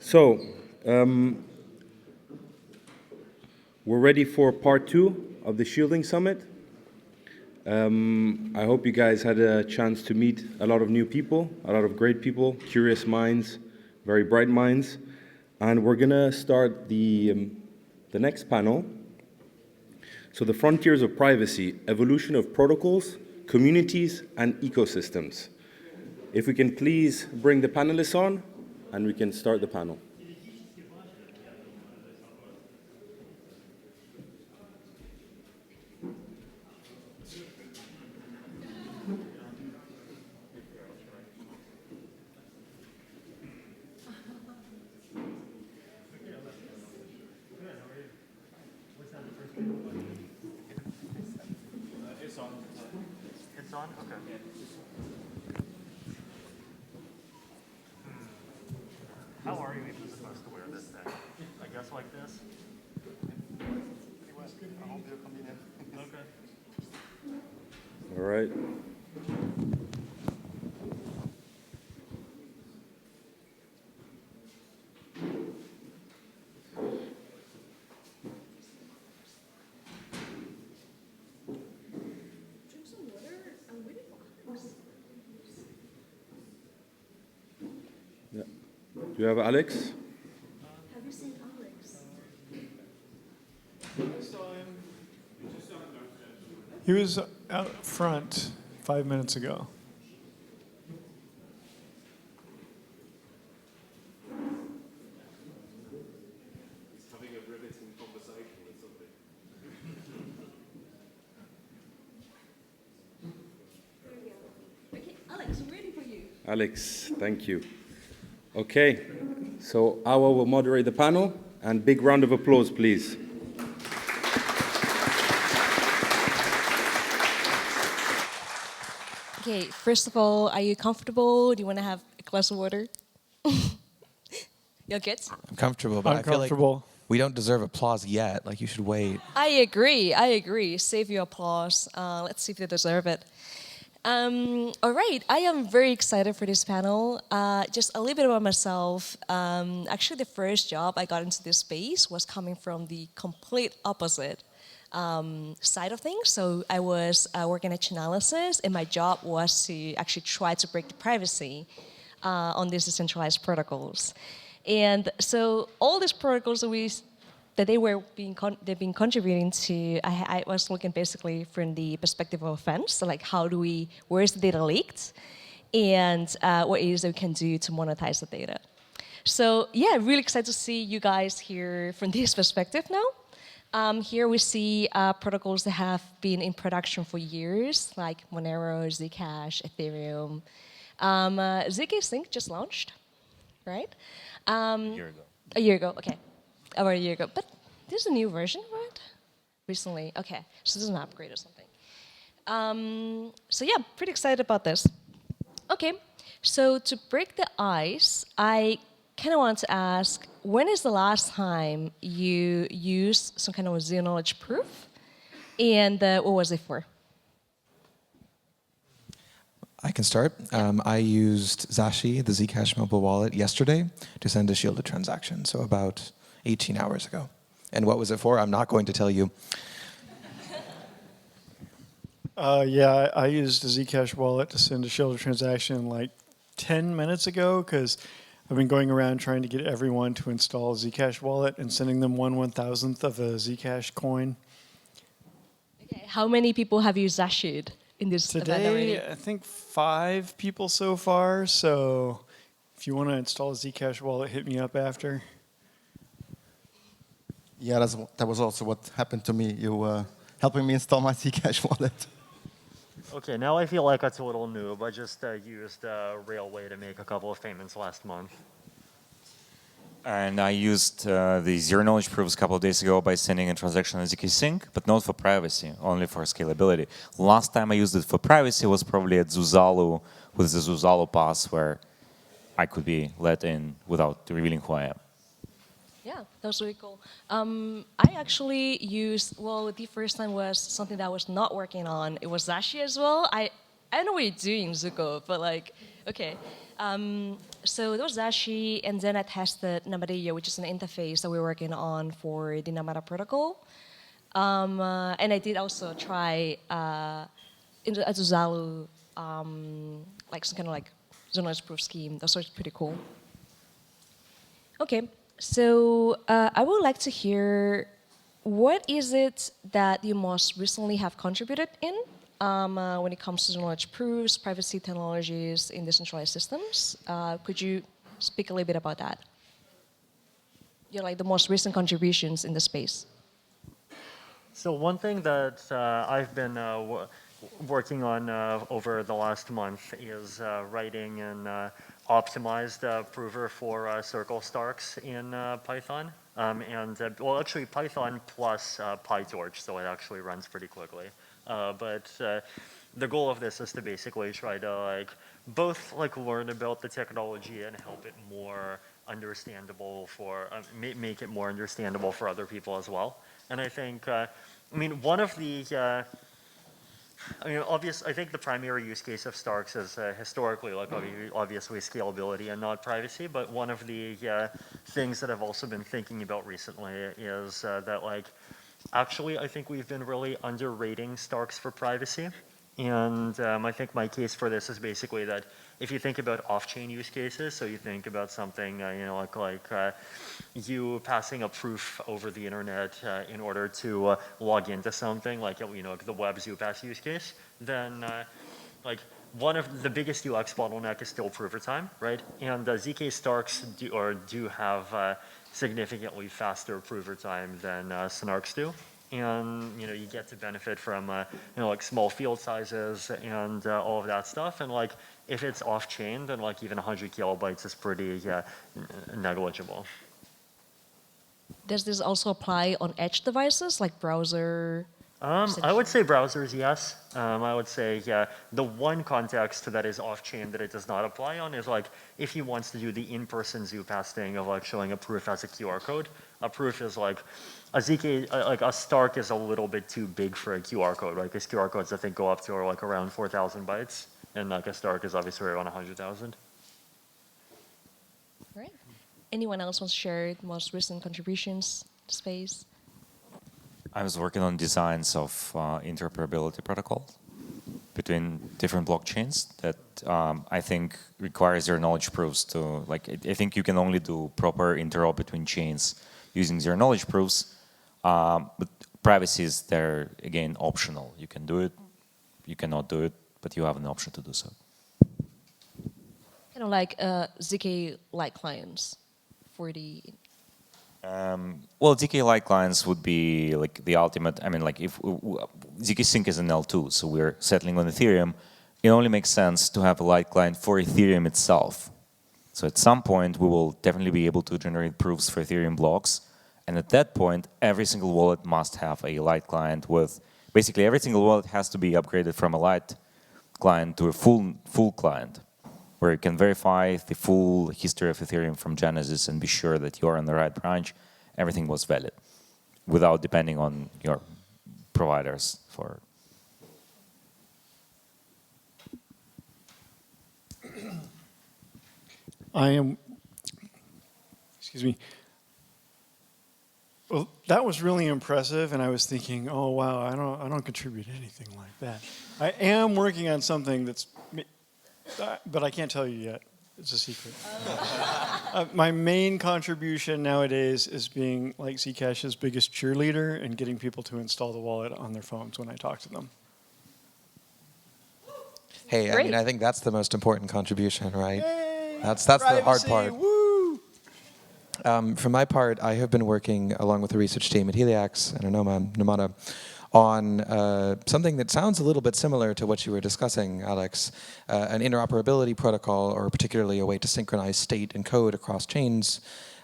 So, we're ready for part 2 of the Shielding Summit. I hope you guys had a chance to meet a lot of new people, a lot of great people, curious minds, very bright minds. And we're gonna start the next panel. So the frontiers of privacy, evolution of protocols, communities, and ecosystems. If we can please bring the panelists on, and we can start the panel. It's on? Okay. How are you even supposed to wear this thing? I guess like this? Okay. All right. Yeah. Do you have Alex? Have you seen Alex? He was out front 5 minutes ago. He's having a riveting conversation with somebody. There we go. Okay, Alex, I'm ready for you. Alex, thank you. Okay, so Awa will moderate the panel, and big round of applause, please. Okay, first of all, are you comfortable? Do you want to have a glass of water? You're good? I'm comfortable, but I feel like Uncomfortable. we don't deserve applause yet. Like, you should wait. I agree. Save your applause. Let's see if they deserve it. All right, I am very excited for this panel. Just a little bit about myself. Actually, the first job I got into this space was coming from the complete opposite side of things. So I was working at Chainalysis, and my job was to actually try to break the privacy on these decentralized protocols. And so all these protocols that they've been contributing to, I was looking basically from the perspective of offense. So like, where is the data leaked, and what it is that we can do to monetize the data. So yeah, really excited to see you guys here from this perspective now. Here we see protocols that have been in production for years, like Monero, Zcash, Ethereum. ZKSync just launched, right? A year ago. A year ago, okay. About a year ago. But there's a new version, right? Recently, okay. So this is an upgrade or something. So yeah, pretty excited about this. Okay, so to break the ice, I kind of want to ask, when is the last time you used some kind of zero knowledge proof? And what was it for? I can start. I used Zashi, the Zcash mobile wallet, yesterday to send a shielded transaction, so about 18 hours ago. And what was it for? I'm not going to tell you. Yeah, I used the Zcash wallet to send a shielded transaction like 10 minutes ago because I've been going around trying to get everyone to install a Zcash wallet and sending them 1/1000th of a Zcash coin. Okay, how many people have you Zashi'd in this event already? Today, I think 5 people so far, so if you want to install a Zcash wallet, hit me up after. Yeah, that was also what happened to me. You helping me install my Zcash wallet. Okay, now I feel like it's a little noob. I just used Railway to make a couple of payments last month. And I used the zero knowledge proofs a couple of days ago by sending a transaction on ZKSync, but not for privacy, only for scalability. Last time I used it for privacy was probably at Zuzalu with the Zuzalu pass, where I could be let in without revealing who I am. Yeah, that was really cool. I actually used, well, the first time was something that I was not working on. It was Zashi as well. I know what you're doing, Zooko, but like, okay. So there was Zashi, and then I tested Namada, which is an interface that we're working on for the Namada protocol. And I did also try Zozalu, like some kind of like zonalized proof scheme. That's also pretty cool. Okay, so I would like to hear what is it that you most recently have contributed in when it comes to zero-knowledge proofs, privacy technologies in decentralized systems. Could you speak a little bit about that? Your like the most recent contributions in the space. So one thing that I've been working on over the last month is writing an optimized prover for circle starks in Python. Well, actually Python plus PyTorch, so it actually runs pretty quickly. But the goal of this is to basically try to like both like learn about the technology and help it more understandable for make it more understandable for other people as well. And I think I mean one of the I think the primary use case of Starks is historically, like obviously scalability and not privacy. But one of the things that I've also been thinking about recently is that like, actually, I think we've been really underrating Starks for privacy. And I think my case for this is basically that if you think about off-chain use cases, so you think about something, like you passing a proof over the internet in order to log into something, like, the web ZooPass use case, then like one of the biggest UX bottleneck is still prover time, right? And ZK Starks do have significantly faster prover time than Snarks do. And you get to benefit from like small field sizes and all of that stuff. And like if it's off chain, then like even 100 kilobytes is pretty negligible. Does this also apply on edge devices like browser? I would say browsers, yes. I would say the one context that is off chain that it does not apply on is like if he wants to do the in-person ZooPass thing of like showing a proof as a QR code. A proof is like a ZK, like a Stark is a little bit too big for a QR code, right? Because QR codes I think go up to like around 4,000 bytes, and like a Stark is obviously around 100,000. All right. Anyone else wants to share the most recent contributions to space? I was working on designs of interoperability protocol between different blockchains that I think requires zero-knowledge proofs to, like, I think you can only do proper interop between chains using zero-knowledge proofs, but privacy is there, again, optional. You can do it, you cannot do it, but you have an option to do so. Kind of like ZK-like clients for the... Well, ZK-like clients would be like the ultimate. I mean, like if ZKSync is an L2, so we're settling on Ethereum, it only makes sense to have a light client for Ethereum itself. So at some point, we will definitely be able to generate proofs for Ethereum blocks. And at that point, every single wallet must have a light client with, basically every single wallet has to be upgraded from a light client to a full client, where you can verify the full history of Ethereum from Genesis and be sure that you're on the right branch, everything was valid, without depending on your providers for. Excuse me. Well, that was really impressive, and I was thinking, oh wow, I don't contribute anything like that. I am working on something that's. But I can't tell you yet. It's a secret. My main contribution nowadays is being like Zcash's biggest cheerleader and getting people to install the wallet on their phones when I talk to them. Hey, Great. I mean, I think that's the most important contribution, right? Yay! That's the hard Privacy, part. Woo! For my part, I have been working along with the research team at Heliax and Anoma, Namada, on something that sounds a little bit similar to what you were discussing, Alex, an interoperability protocol, or particularly a way to synchronize state and code across chains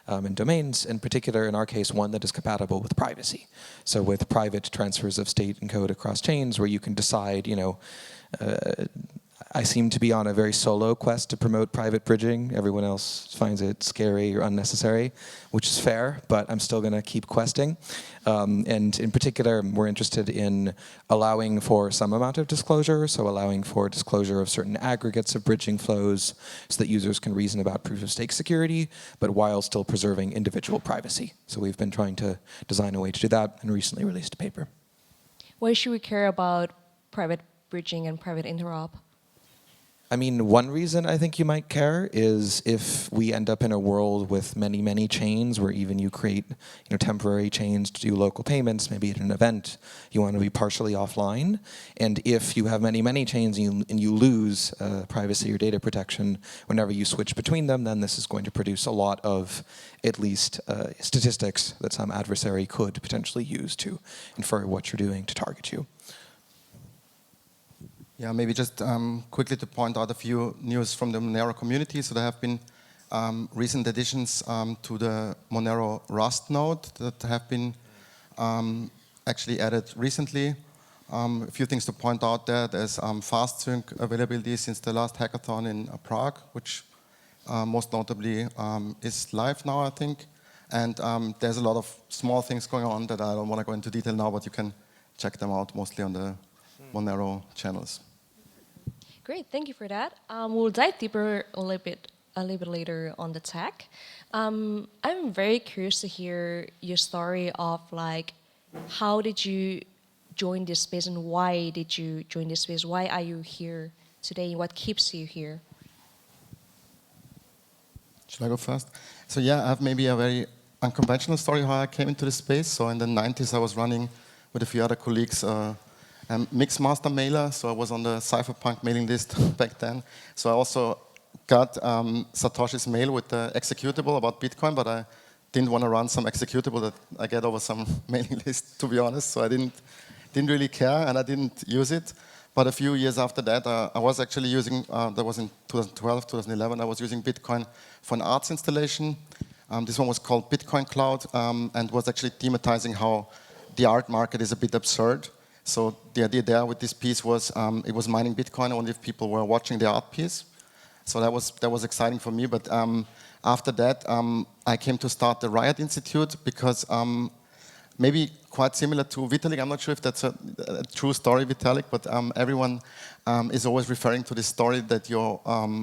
and domains, in particular, in our case, one that is compatible with privacy. So with private transfers of state and code across chains where you can decide, I seem to be on a very solo quest to promote private bridging. Everyone else finds it scary or unnecessary, which is fair, but I'm still going to keep questing. And in particular, we're interested in allowing for some amount of disclosure, so allowing for disclosure of certain aggregates of bridging flows so that users can reason about proof-of-stake security, but while still preserving individual privacy. So we've been trying to design a way to do that and recently released a paper. Why should we care about private bridging and private interop? I mean, one reason I think you might care is if we end up in a world with many, many chains where even you create temporary chains to do local payments, maybe at an event, you want to be partially offline. And if you have many, many chains and you lose privacy or data protection whenever you switch between them, then this is going to produce a lot of, at least, statistics that some adversary could potentially use to infer what you're doing to target you. Yeah, maybe just quickly to point out a few news from the Monero community. So there have been recent additions to the Monero Rust node that have been actually added recently. A few things to point out there. There's fast sync availability since the last hackathon in Prague, which most notably is live now, I think. And there's a lot of small things going on that I don't want to go into detail now, but you can check them out mostly on the Monero channels. Great, thank you for that. We'll dive deeper a little bit later on the tech. I'm very curious to hear your story of like, how did you join this space and why did you join this space? Why are you here today? What keeps you here? Should I go first? So yeah, I have maybe a very unconventional story how I came into the space. So in the 90s, I was running with a few other colleagues Mixmaster mailer, so I was on the cypherpunk mailing list back then. So I also got Satoshi's mail with the executable about Bitcoin, but I didn't want to run some executable that I get over some mailing list, to be honest. So I didn't really care, and I didn't use it. But a few years after that, I was actually using, that was in 2012, 2011, I was using Bitcoin for an arts installation. This one was called Bitcoin Cloud, and was actually thematizing how the art market is a bit absurd. So the idea there with this piece was it was mining Bitcoin only if people were watching the art piece. So that was exciting for me. But after that, I came to start the Riot Institute because maybe quite similar to Vitalik. I'm not sure if that's a true story, Vitalik, but everyone is always referring to this story that your,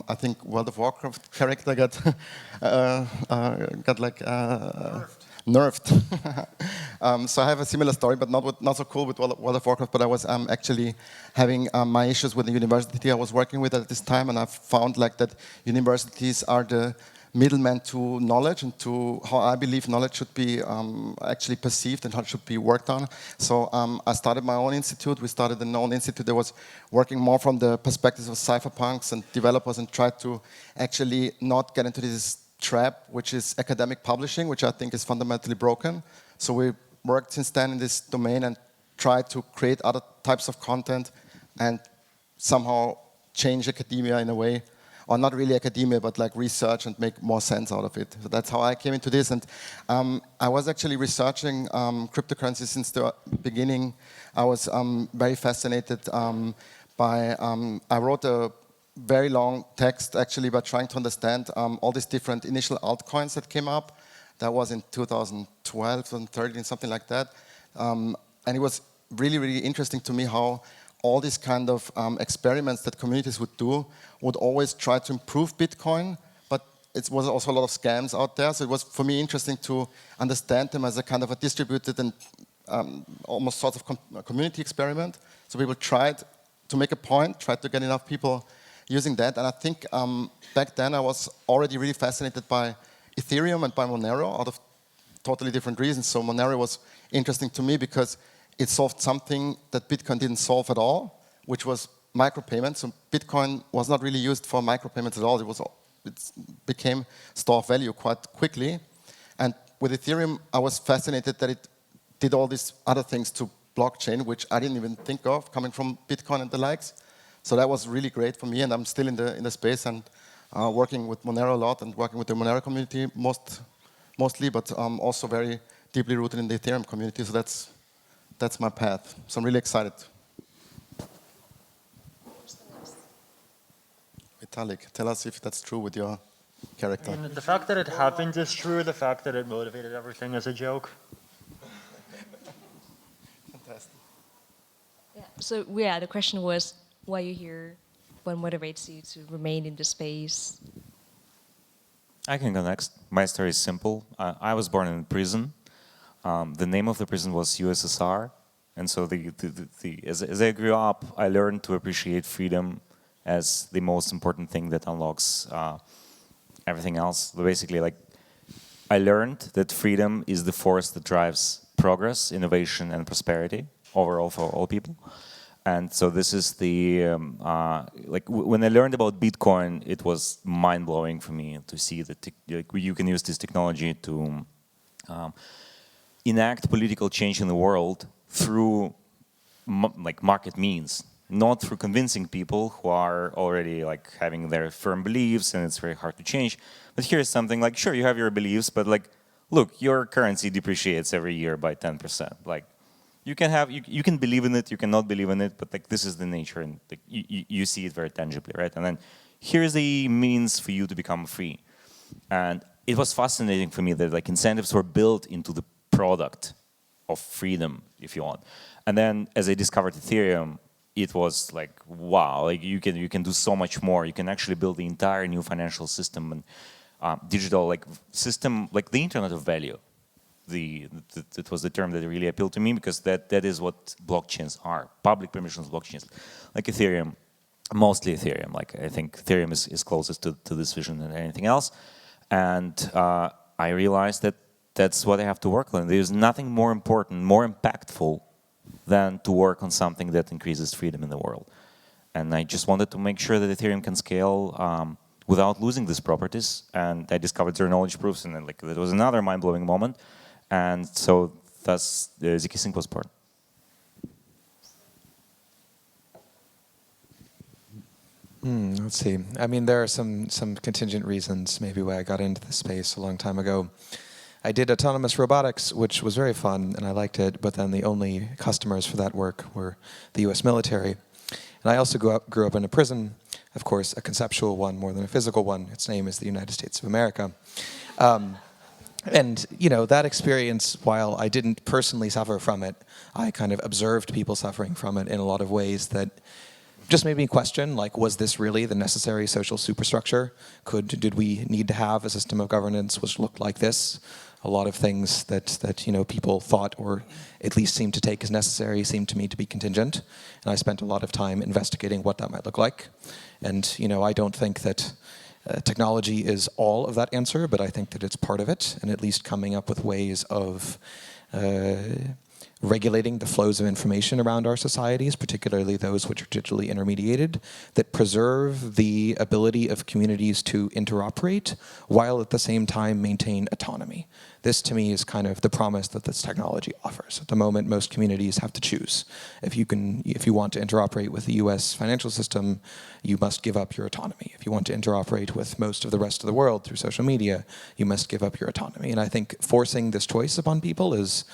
I think, World of Warcraft character got like nerfed. So I have a similar story, but not so cool with World of Warcraft. But I was actually having my issues with the university I was working with at this time, and I found like that universities are the middleman to knowledge and to how I believe knowledge should be actually perceived and how it should be worked on. So I started my own institute. We started an own institute that was working more from the perspectives of cypherpunks and developers and tried to actually not get into this trap, which is academic publishing, which I think is fundamentally broken. So we worked since then in this domain and tried to create other types of content and somehow change academia in a way, or not really academia, but like research and make more sense out of it. So that's how I came into this. And I was actually researching cryptocurrency since the beginning. I was very fascinated by, I wrote a very long text actually by trying to understand all these different initial altcoins that came up. That was in 2012, 2013, something like that. And it was really, really interesting to me how all these kind of experiments that communities would do would always try to improve Bitcoin, but it was also a lot of scams out there. So it was, for me, interesting to understand them as a kind of a distributed and almost sort of community experiment. So people tried to make a point, tried to get enough people using that. And I think back then I was already really fascinated by Ethereum and by Monero out of totally different reasons. So Monero was interesting to me because it solved something that Bitcoin didn't solve at all, which was micropayments. So Bitcoin was not really used for micropayments at all. It became store of value quite quickly. And with Ethereum, I was fascinated that it did all these other things to blockchain, which I didn't even think of coming from Bitcoin and the likes. So that was really great for me, and I'm still in the space and working with Monero a lot and working with the Monero community mostly, but also very deeply rooted in the Ethereum community. So that's my path. So I'm really excited. Vitalik, tell us if that's true with your character. And the fact that it happened is true. The fact that it motivated everything is a joke. Fantastic. Yeah. So yeah, the question was why you're here, what motivates you to remain in the space. I can go next. My story is simple. I was born in prison. The name of the prison was USSR. And so as I grew up, I learned to appreciate freedom as the most important thing that unlocks everything else. Basically, like, I learned that freedom is the force that drives progress, innovation, and prosperity overall for all people. And so this is the, when I learned about Bitcoin, it was mind-blowing for me to see that you can use this technology to enact political change in the world through market means, not through convincing people who are already having their firm beliefs and it's very hard to change. But here's something like, sure, you have your beliefs, but look, your currency depreciates every year by 10%. You can believe in it, you cannot believe in it, but this is the nature, and you see it very tangibly, right? And then here's the means for you to become free. And it was fascinating for me that incentives were built into the product of freedom, if you want. And then as I discovered Ethereum, it was wow, you can do so much more. You can actually build the entire new financial system and digital system, the Internet of Value. That was the term that really appealed to me, because that is what blockchains are, public permissions blockchains, like Ethereum, mostly Ethereum. I think Ethereum is closest to this vision than anything else. And I realized that that's what I have to work on. There's nothing more important, more impactful than to work on something that increases freedom in the world. And I just wanted to make sure that Ethereum can scale without losing these properties. And I discovered zero knowledge proofs, and then that was another mind-blowing moment. And so thus ZKSync was born. Let's see. I mean, there are some contingent reasons maybe why I got into the space a long time ago. I did autonomous robotics, which was very fun, and I liked it, but then the only customers for that work were the US military. And I also grew up in a prison, of course, a conceptual one more than a physical one. Its name is the United States of America. And, that experience, while I didn't personally suffer from it, I kind of observed people suffering from it in a lot of ways that just made me question, was this really the necessary social superstructure? Did we need to have a system of governance which looked like this? A lot of things that people thought, or at least seemed to take as necessary, seemed to me to be contingent. And I spent a lot of time investigating what that might look like. And, I don't think that technology is all of that answer, but I think that it's part of it, and at least coming up with ways of regulating the flows of information around our societies, particularly those which are digitally intermediated, that preserve the ability of communities to interoperate while at the same time maintain autonomy. This, to me, is kind of the promise that this technology offers. At the moment, most communities have to choose. If you want to interoperate with the US financial system, you must give up your autonomy. If you want to interoperate with most of the rest of the world through social media, you must give up your autonomy. And I think forcing this choice upon people is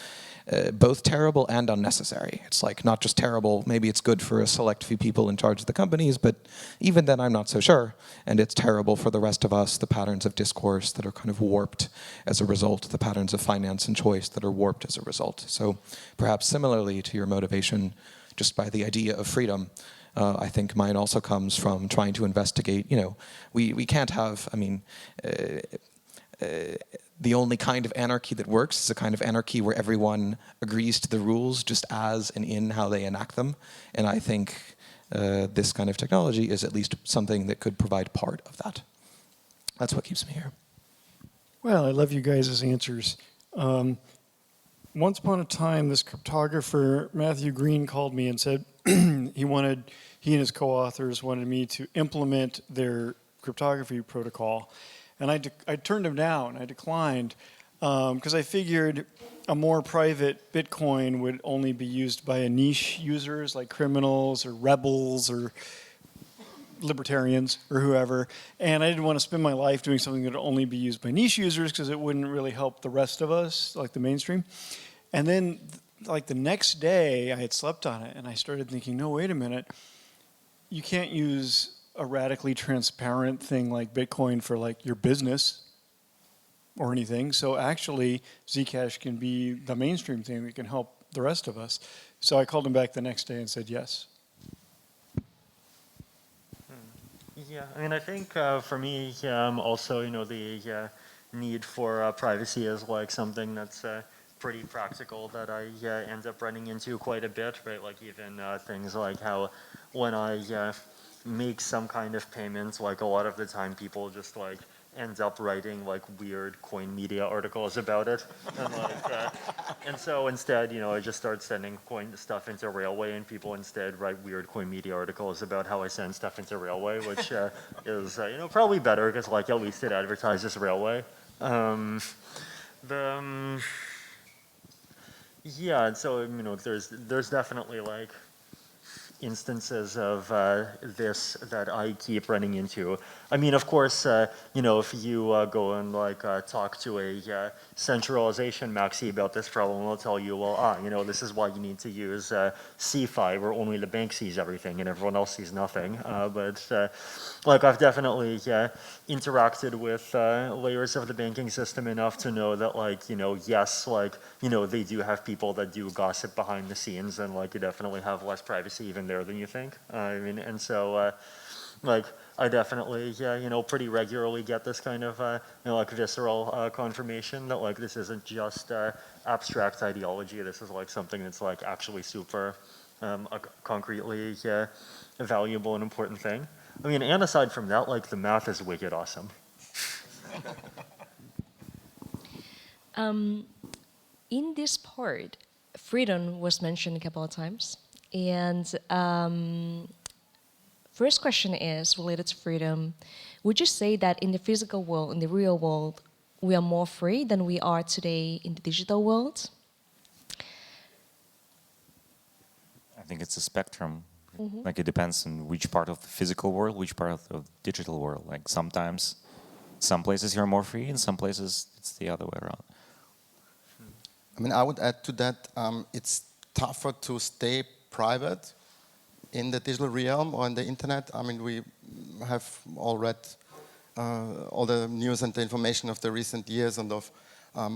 both terrible and unnecessary. It's not just terrible, maybe it's good for a select few people in charge of the companies, but even then I'm not so sure. And it's terrible for the rest of us, the patterns of discourse that are kind of warped as a result, the patterns of finance and choice that are warped as a result. So perhaps similarly to your motivation, just by the idea of freedom, I think mine also comes from trying to investigate, we can't have, the only kind of anarchy that works is a kind of anarchy where everyone agrees to the rules just as and in how they enact them. And I think this kind of technology is at least something that could provide part of that. That's what keeps me here. Well, I love you guys' answers. Once upon a time, this cryptographer, Matthew Green, called me and said he and his co-authors wanted me to implement their cryptography protocol. And I turned him down. I declined because I figured a more private Bitcoin would only be used by a niche users like criminals or rebels or libertarians or whoever. And I didn't want to spend my life doing something that would only be used by niche users because it wouldn't really help the rest of us, like the mainstream. And then the next day I had slept on it and I started thinking, no, wait a minute. You can't use a radically transparent thing like Bitcoin for like your business or anything. So actually, Zcash can be the mainstream thing that can help the rest of us. So I called him back the next day and said yes. Yeah, I mean, I think for me, also, the need for privacy is like something that's pretty practical that I end up running into quite a bit, right? Like even things like how when I make some kind of payments, like a lot of the time people just like end up writing like weird coin media articles about it, and like, and so instead, I just start sending coin stuff into Railway, and people instead write weird coin media articles about how I send stuff into Railway, which is probably better because like at least it advertises Railway. Yeah, and so there's definitely like instances of this that I keep running into. I mean, of course, if you go and like talk to a centralization maxi about this problem, they'll tell you, well, this is why you need to use C5, where only the bank sees everything and everyone else sees nothing. But like I've definitely interacted with layers of the banking system enough to know that like, yes, like, they do have people that do gossip behind the scenes, and like you definitely have less privacy even there than you think. I mean, and so like I definitely, pretty regularly get this kind of, like visceral confirmation that like this isn't just abstract ideology. This is like something that's like actually super concretely valuable and important thing. I mean, and aside from that, like the math is wicked awesome. In this part, freedom was mentioned a couple of times. And first question is related to freedom. Would you say that in the physical world, in the real world, we are more free than we are today in the digital world? I think it's a spectrum. Like it depends on which part of the physical world, which part of the digital world. Like sometimes, some places you're more free, and some places it's the other way around. I mean, I would add to that, it's tougher to stay private in the digital realm or in the internet. I mean, we have all read all the news and the information of the recent years and of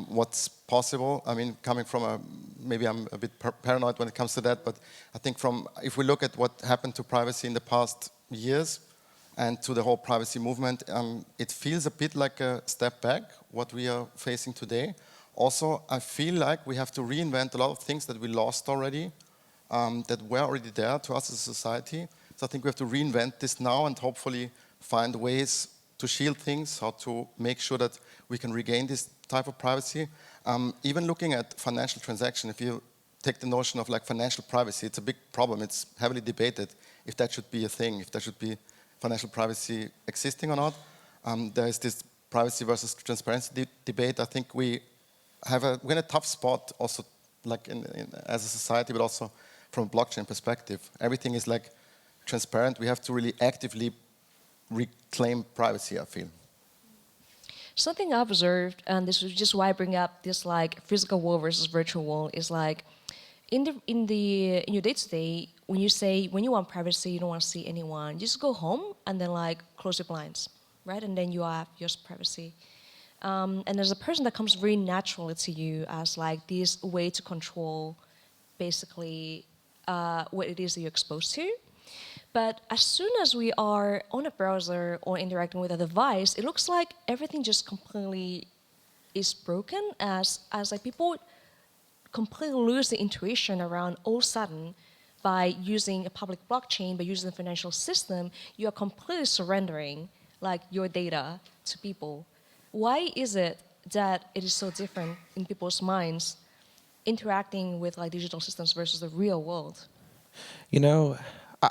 what's possible. I mean, coming from maybe I'm a bit paranoid when it comes to that, but I think if we look at what happened to privacy in the past years and to the whole privacy movement, it feels a bit like a step back, what we are facing today. Also, I feel like we have to reinvent a lot of things that we lost already, that were already there to us as a society. So I think we have to reinvent this now and hopefully find ways to shield things, how to make sure that we can regain this type of privacy. Even looking at financial transaction, if you take the notion of like financial privacy, it's a big problem. It's heavily debated if that should be a thing, if there should be financial privacy existing or not. There is this privacy versus transparency debate. I think we're in a tough spot also, like as a society, but also from a blockchain perspective. Everything is like transparent. We have to really actively reclaim privacy, I feel. Something I observed, and this is just why I bring up this like physical world versus virtual world, is like in your day-to-day, when you want privacy, you don't want to see anyone, you just go home and then like close your blinds, right? And then you have your privacy. And there's a person that comes very naturally to you as like this way to control basically what it is that you're exposed to. But as soon as we are on a browser or interacting with a device, it looks like everything just completely is broken as like people completely lose the intuition around all of a sudden by using a public blockchain, by using the financial system, you are completely surrendering like your data to people. Why is it that it is so different in people's minds interacting with like digital systems versus the real world? You know,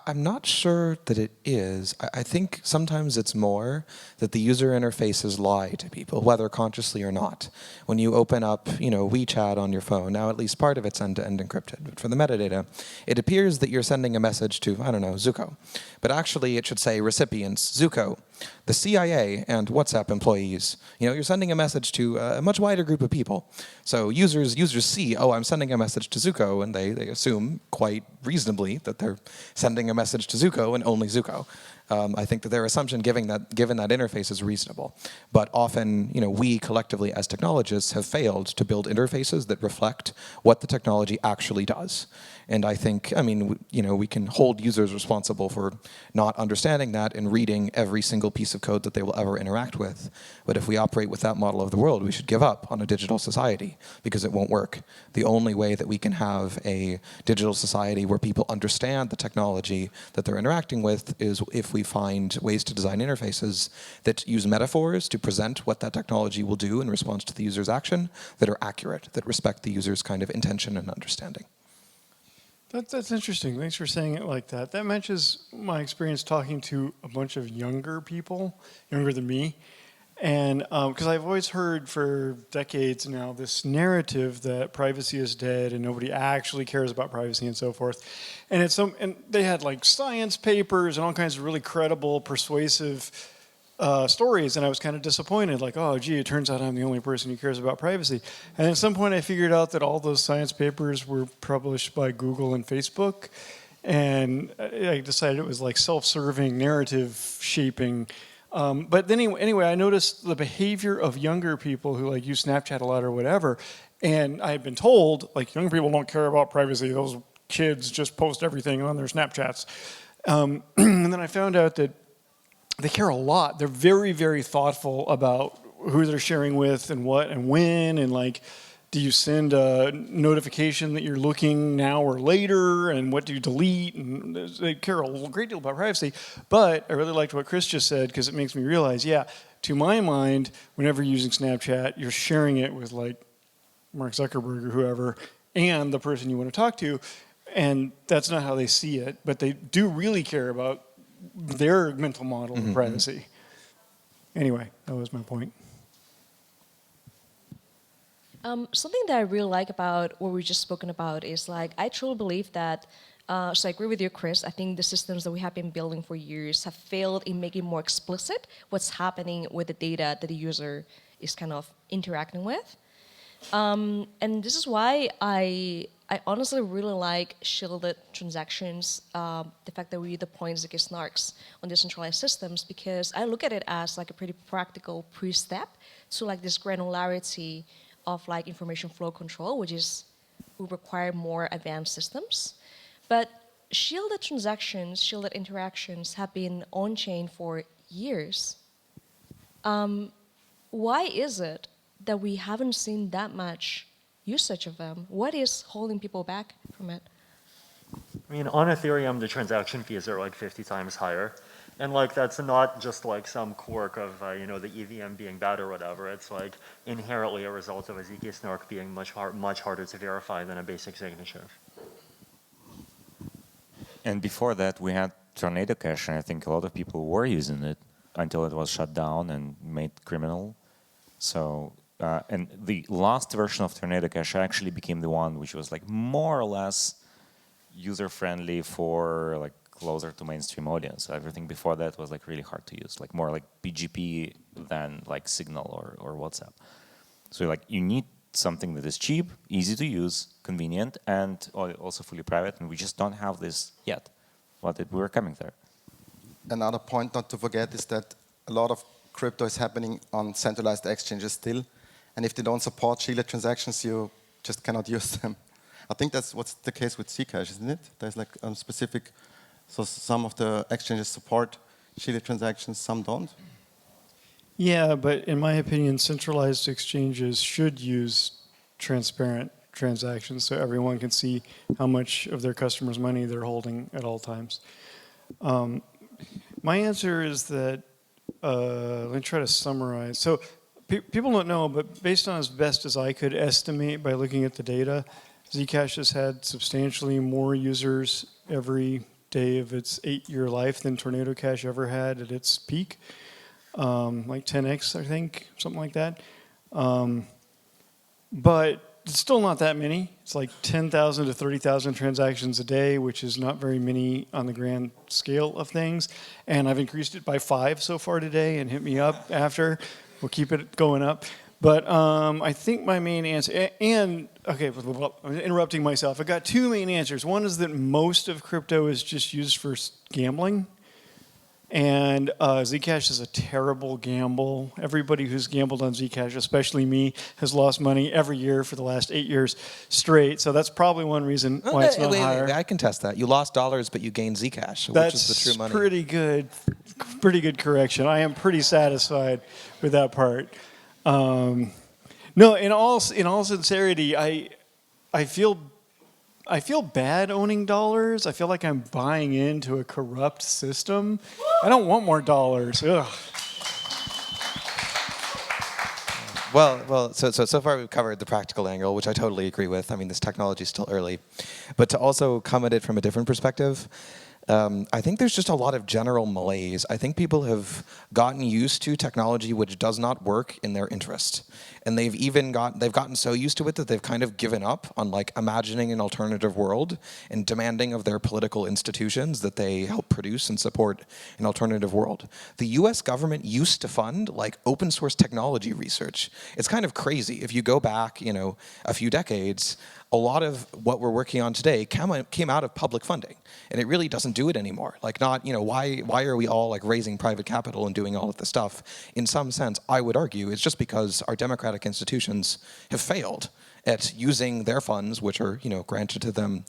I'm not sure that it is. I think sometimes it's more that the user interfaces lie to people, whether consciously or not. When you open up, WeChat on your phone, now at least part of it's end-to-end encrypted. But for the metadata, it appears that you're sending a message to, I don't know, Zooko. But actually it should say recipients, Zooko, the CIA, and WhatsApp employees. You're sending a message to a much wider group of people. So users see, oh, I'm sending a message to Zooko, and they assume quite reasonably that they're sending a message to Zooko and only Zooko. I think that their assumption, given that interface, is reasonable. But often, we collectively as technologists have failed to build interfaces that reflect what the technology actually does. And I think, we can hold users responsible for not understanding that and reading every single piece of code that they will ever interact with. But if we operate with that model of the world, we should give up on a digital society because it won't work. The only way that we can have a digital society where people understand the technology that they're interacting with is if we find ways to design interfaces that use metaphors to present what that technology will do in response to the user's action that are accurate, that respect the user's kind of intention and understanding. That's interesting. Thanks for saying it like that. That matches my experience talking to a bunch of younger people, younger than me. And because I've always heard for decades now this narrative that privacy is dead and nobody actually cares about privacy and so forth. And and they had like science papers and all kinds of really credible, persuasive stories, and I was kind of disappointed, like, oh, gee, it turns out I'm the only person who cares about privacy. And at some point I figured out that all those science papers were published by Google and Facebook, and I decided it was like self-serving narrative shaping. But then anyway, I noticed the behavior of younger people who like use Snapchat a lot or whatever, and I had been told, like, young people don't care about privacy, those kids just post everything on their Snapchats. And then I found out that they care a lot. They're very, very thoughtful about who they're sharing with and what and when, and like, do you send a notification that you're looking now or later, and what do you delete? And they care a great deal about privacy. But I really liked what Chris just said, because it makes me realize, yeah, to my mind, whenever you're using Snapchat, you're sharing it with like Mark Zuckerberg or whoever, and the person you want to talk to, and that's not how they see it. But they do really care about their mental model of privacy. Anyway, that was my point. Something that I really like about what we just spoken about is like, I truly believe that, so I agree with you, Chris, I think the systems that we have been building for years have failed in making more explicit what's happening with the data that the user is kind of interacting with. And this is why I honestly really like shielded transactions, the fact that we deploy ZKSync on decentralized systems, because I look at it as like a pretty practical pre-step to like this granularity of like information flow control, which is, we require more advanced systems. But shielded transactions, shielded interactions have been on-chain for years. Why is it that we haven't seen that much usage of them? What is holding people back from it? I mean, on Ethereum, the transaction fees are like 50 times higher. And like, that's not just like some quirk of, the EVM being bad or whatever. It's like inherently a result of a ZKSync being much harder to verify than a basic signature. And before that, we had Tornado Cash, and I think a lot of people were using it until it was shut down and made criminal. So, and the last version of Tornado Cash actually became the one which was like more or less user-friendly for like closer to mainstream audience. Everything before that was like really hard to use, like more like PGP than like Signal or WhatsApp. So like you need something that is cheap, easy to use, convenient, and also fully private, and we just don't have this yet. But we're coming there. Another point not to forget is that a lot of crypto is happening on centralized exchanges still, and if they don't support shielded transactions, you just cannot use them. I think that's what's the case with Zcash, isn't it? There's like a specific, so some of the exchanges support shielded transactions, some don't. Yeah, but in my opinion, centralized exchanges should use transparent transactions so everyone can see how much of their customers' money they're holding at all times. My answer is that, let me try to summarize. So people don't know, but based on as best as I could estimate by looking at the data, Zcash has had substantially more users every day of its 8-year life than Tornado Cash ever had at its peak. Like 10x, I think, something like that. But it's still not that many. It's like 10,000 to 30,000 transactions a day, which is not very many on the grand scale of things. And I've increased it by 5 so far today, and hit me up after. We'll keep it going up. But I think my main answer, and okay, I'm interrupting myself. I got 2 main answers. One is that most of crypto is just used for gambling. And Zcash is a terrible gamble. Everybody who's gambled on Zcash, especially me, has lost money every year for the last 8 years straight. So that's probably one reason why it's not higher. I can test that. You lost dollars, but you gained Zcash, That's which is the true money. pretty good correction. I am pretty satisfied with that part. No, in all sincerity, I feel bad owning dollars. I feel like I'm buying into a corrupt system. I don't want more dollars. Ugh. Well, so far we've covered the practical angle, which I totally agree with. I mean, this technology is still early. But to also come at it from a different perspective, I think there's just a lot of general malaise. I think people have gotten used to technology which does not work in their interest. And they've gotten so used to it that they've kind of given up on like imagining an alternative world and demanding of their political institutions that they help produce and support an alternative world. The US government used to fund like open source technology research. It's kind of crazy. If you go back, a few decades, a lot of what we're working on today came out of public funding, and it really doesn't do it anymore. Like, why are we all like raising private capital and doing all of this stuff? In some sense, I would argue it's just because our democratic institutions have failed at using their funds, which are granted to them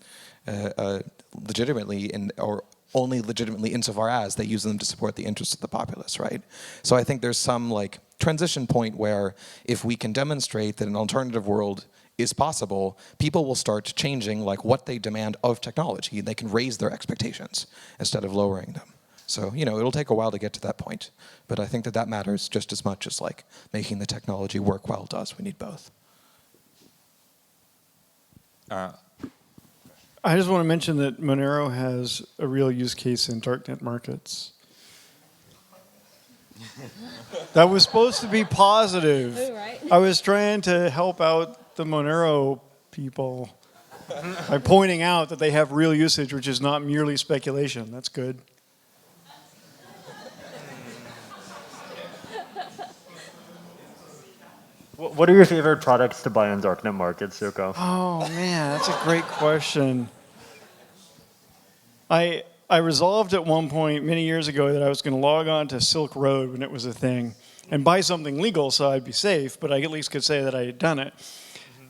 legitimately or only legitimately insofar as they use them to support the interests of the populace, right? So I think there's some like transition point where if we can demonstrate that an alternative world is possible, people will start changing like what they demand of technology, and they can raise their expectations instead of lowering them. So, it'll take a while to get to that point, but I think that matters just as much as like making the technology work well does. We need both. I just want to mention that Monero has a real use case in darknet markets. That was supposed to be positive. Oh, right. I was trying to help out the Monero people by pointing out that they have real usage, which is not merely speculation. That's good. What are your favorite products to buy on darknet markets, Zooko? Oh man, that's a great question. I resolved at one point many years ago that I was going to log on to Silk Road when it was a thing and buy something legal so I'd be safe, but I at least could say that I had done it.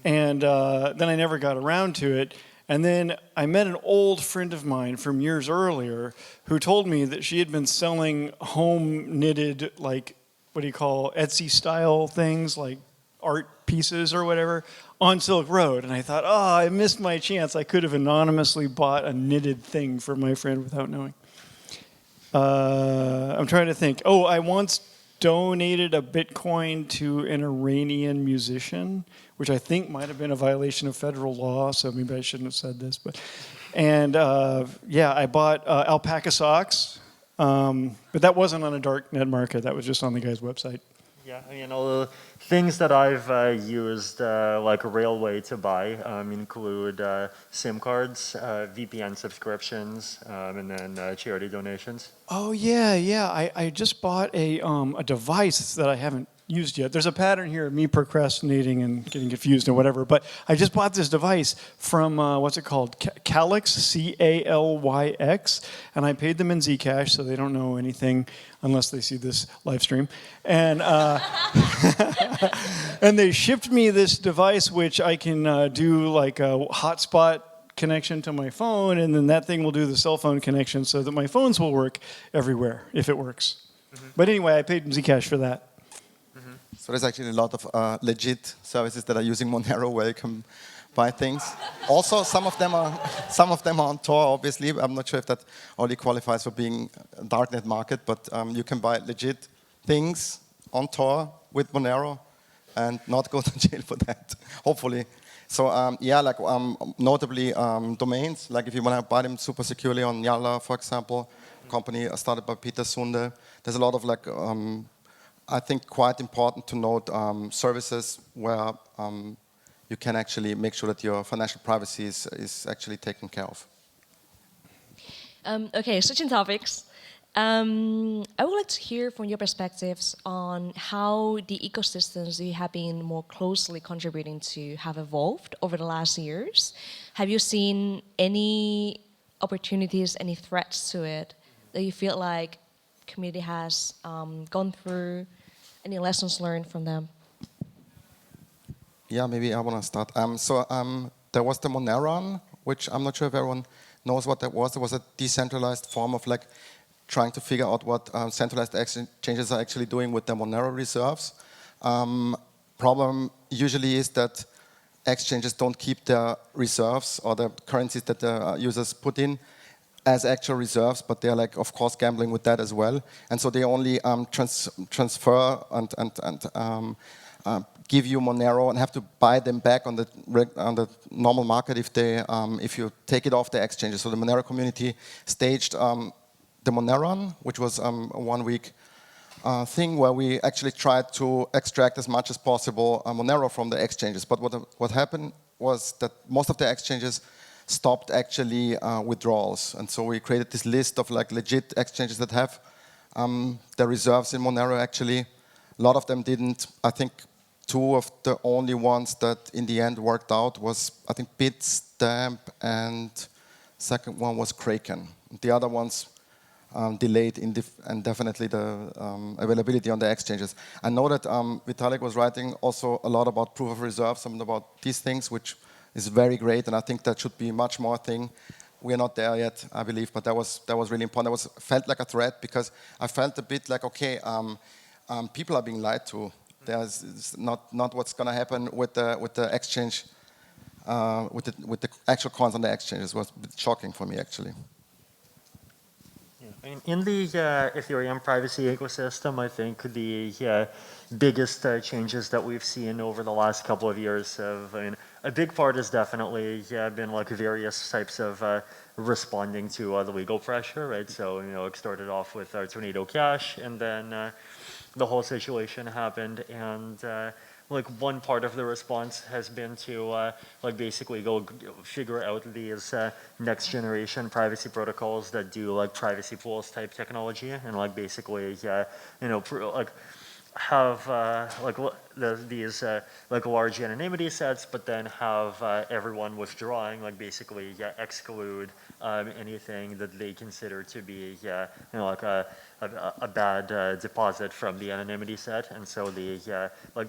And then I never got around to it. And then I met an old friend of mine from years earlier who told me that she had been selling home knitted, like, what do you call, Etsy style things, like art pieces or whatever, on Silk Road. And I thought, I missed my chance. I could have anonymously bought a knitted thing for my friend without knowing. I'm trying to think. I once donated a Bitcoin to an Iranian musician, which I think might have been a violation of federal law, so maybe I shouldn't have said this. I bought alpaca socks, but that wasn't on a darknet market. That was just on the guy's website. Yeah, all the things that I've used like a railway to buy include SIM cards, VPN subscriptions, and then charity donations. Oh yeah. I just bought a device that I haven't used yet. There's a pattern here of me procrastinating and getting confused and whatever, but I just bought this device from, what's it called? Calyx, C-A-L-Y-X, and I paid them in Zcash, so they don't know anything unless they see this live stream. And, and they shipped me this device which I can do like a hotspot connection to my phone, and then that thing will do the cell phone connection so that my phones will work everywhere, if it works. Mm-hmm. But anyway, I paid in Zcash for that. So there's actually a lot of legit services that are using Monero where you can buy things. Also, some of them are on Tor. Obviously, I'm not sure if that only qualifies for being a darknet market, but you can buy legit things on Tor with Monero and not go to jail for that. Hopefully. So notably domains. Like if you want to buy them super securely on Yalla, for example, company started by Peter Sunde. There's a lot of like. I think quite important to note services where you can actually make sure that your financial privacy is actually taken care of. Okay, switching topics. I would like to hear from your perspectives on how the ecosystems you have been more closely contributing to have evolved over the last years. Have you seen any opportunities, any threats to it that you feel like community has gone through, any lessons learned from them? Yeah, maybe I want to start. There was the Monero, which I'm not sure if everyone knows what that was. It was a decentralized form of like trying to figure out what centralized exchanges are actually doing with their Monero reserves. Problem usually is that exchanges don't keep their reserves or the currencies that the users put in as actual reserves, but they're like, of course, gambling with that as well. And so they only transfer and give you Monero and have to buy them back on the normal market if you take it off the exchanges. So the Monero community staged the Monero, which was a 1 week thing where we actually tried to extract as much as possible Monero from the exchanges. But what happened was that most of the exchanges stopped actually withdrawals. And so we created this list of like legit exchanges that have the reserves in Monero actually. A lot of them didn't. I think 2 of the only ones that in the end worked out was, I think, Bitstamp, and second one was Kraken. The other ones delayed indefinitely the availability on the exchanges. I know that Vitalik was writing also a lot about proof of reserve, something about these things, which is very great, and I think that should be much more thing. We are not there yet, I believe, but that was really important. Felt like a threat because I felt a bit like, okay, people are being lied to. There's not what's going to happen with the exchange, with the actual coins on the exchanges. It was a bit shocking for me, actually. In the Ethereum privacy ecosystem, I think the biggest changes that we've seen over the last couple of years have, a big part has definitely been like various types of responding to the legal pressure, right? So, it started off with Tornado Cash, and then the whole situation happened, and like one part of the response has been to like basically go figure out these next generation privacy protocols that do like privacy pools type technology, and like basically like have like these like large anonymity sets, but then have everyone withdrawing, like basically exclude anything that they consider to be like a bad deposit from the anonymity set. And so like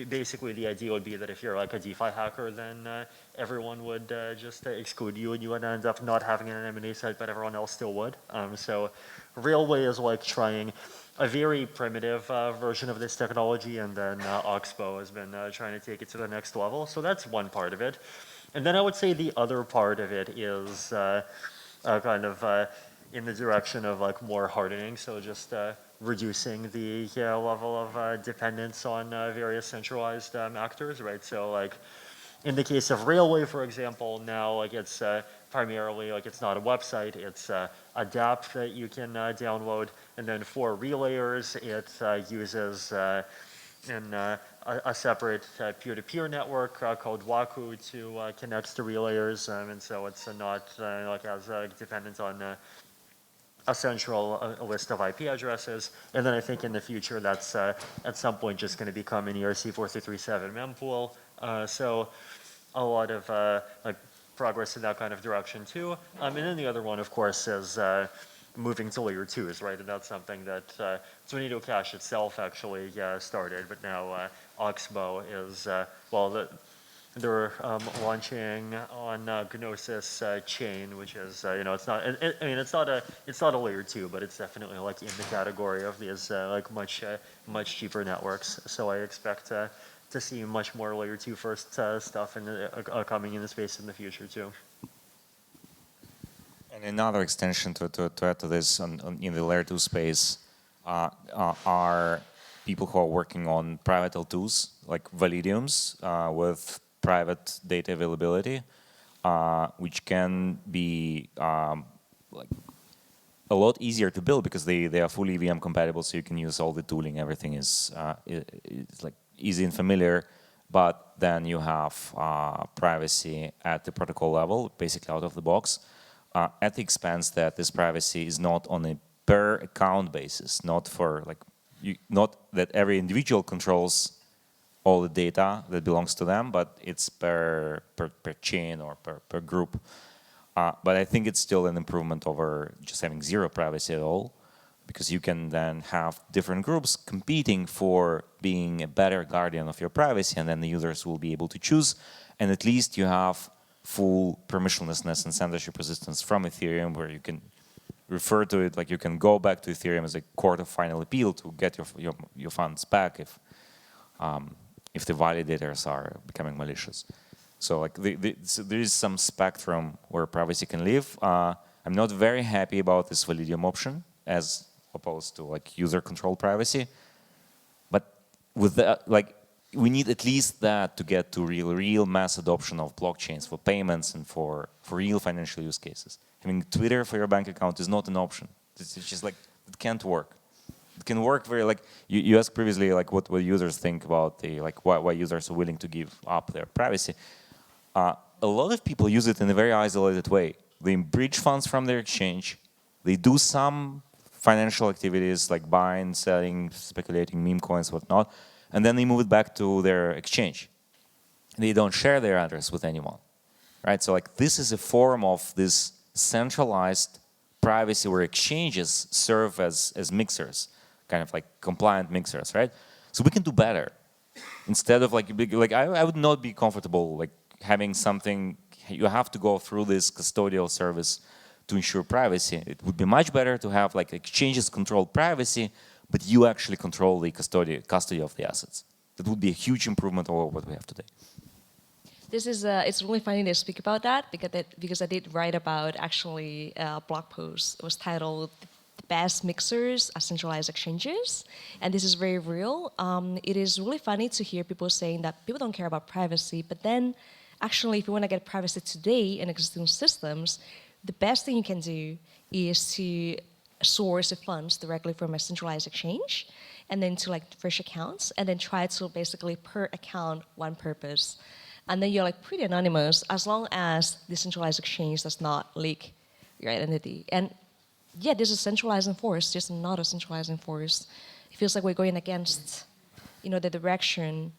basically the idea would be that if you're like a DeFi hacker, then everyone would just exclude you, and you would end up not having an anonymity set, but everyone else still would. So Railway is like trying a very primitive version of this technology, and then Oxbow has been trying to take it to the next level. So that's one part of it. And then I would say the other part of it is kind of in the direction of like more hardening. So just reducing the level of dependence on various centralized actors, right? So like in the case of Railway, for example, now like it's primarily like it's not a website, it's a dApp that you can download, and then for relayers, it uses a separate peer-to-peer network called Waku to connect to relayers, and so it's not like as dependent on a central list of IP addresses. And then I think in the future that's at some point just going to become an ERC-4337 mempool. So a lot of like progress in that kind of direction too. And then the other one, of course, is moving to layer 2s, right? And that's something that Tornado Cash itself actually started, but now Oxbow is, well, they're launching on Gnosis chain, which is, it's not, I mean, it's not a layer 2, but it's definitely like in the category of these like much cheaper networks. So I expect to see much more layer 2 first stuff coming in the space in the future too. And another extension to add to this in the layer 2 space are people who are working on private L2s, like Validiums, with private data availability, which can be like a lot easier to build because they are fully EVM compatible, so you can use all the tooling. Everything is it's like easy and familiar, but then you have privacy at the protocol level, basically out of the box, at the expense that this privacy is not on a per account basis, not for like not that every individual controls all the data that belongs to them, but it's per chain or per group. But I think it's still an improvement over just having zero privacy at all. because you can then have different groups competing for being a better guardian of your privacy, and then the users will be able to choose, and at least you have full permissionlessness and censorship resistance from Ethereum, where you can refer to it like you can go back to Ethereum as a court of final appeal to get your funds back if the validators are becoming malicious. So like so there is some spectrum where privacy can live. I'm not very happy about this Validium option as opposed to like user control privacy, but with that, like we need at least that to get to real mass adoption of blockchains for payments and for real financial use cases. Having Twitter for your bank account is not an option. It's just like, it can't work. It can work very, like, you asked previously, like, what users think about the, like, why users are willing to give up their privacy. A lot of people use it in a very isolated way. They bridge funds from their exchange. They do some financial activities like buying, selling, speculating, meme coins, whatnot, and then they move it back to their exchange. They don't share their address with anyone, right? So like this is a form of this centralized privacy where exchanges serve as mixers, kind of like compliant mixers, right? So we can do better. Instead of like I would not be comfortable like having something, you have to go through this custodial service to ensure privacy. It would be much better to have like exchanges control privacy, but you actually control the custody of the assets. That would be a huge improvement over what we have today. This is it's really funny to speak about that because I did write about actually a blog post. It was titled "The Best Mixers are Centralized Exchanges," and this is very real. It is really funny to hear people saying that people don't care about privacy, but then actually, if you want to get privacy today in existing systems, the best thing you can do is to source the funds directly from a centralized exchange, and then to like fresh accounts, and then try to basically per account one purpose. And then you're like pretty anonymous as long as the centralized exchange does not leak your identity. And yeah, this is centralized and forced, just not a centralized and forced. It feels like we're going against, the direction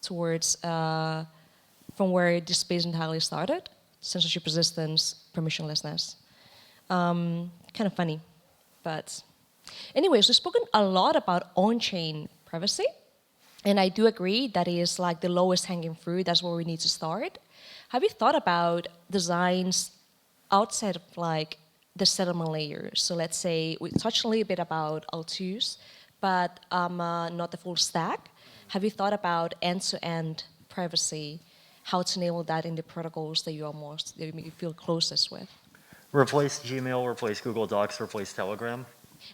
towards from where this space entirely started: censorship resistance, permissionlessness. Kind of funny, but anyways, we've spoken a lot about on-chain privacy. And I do agree that is like the lowest hanging fruit. That's where we need to start. Have you thought about designs outside of like the settlement layer? So let's say we touched a little bit about L2s, but not the full stack. Have you thought about end-to-end privacy? How to enable that in the protocols that you feel closest with? Replace Gmail, replace Google Docs, replace Telegram.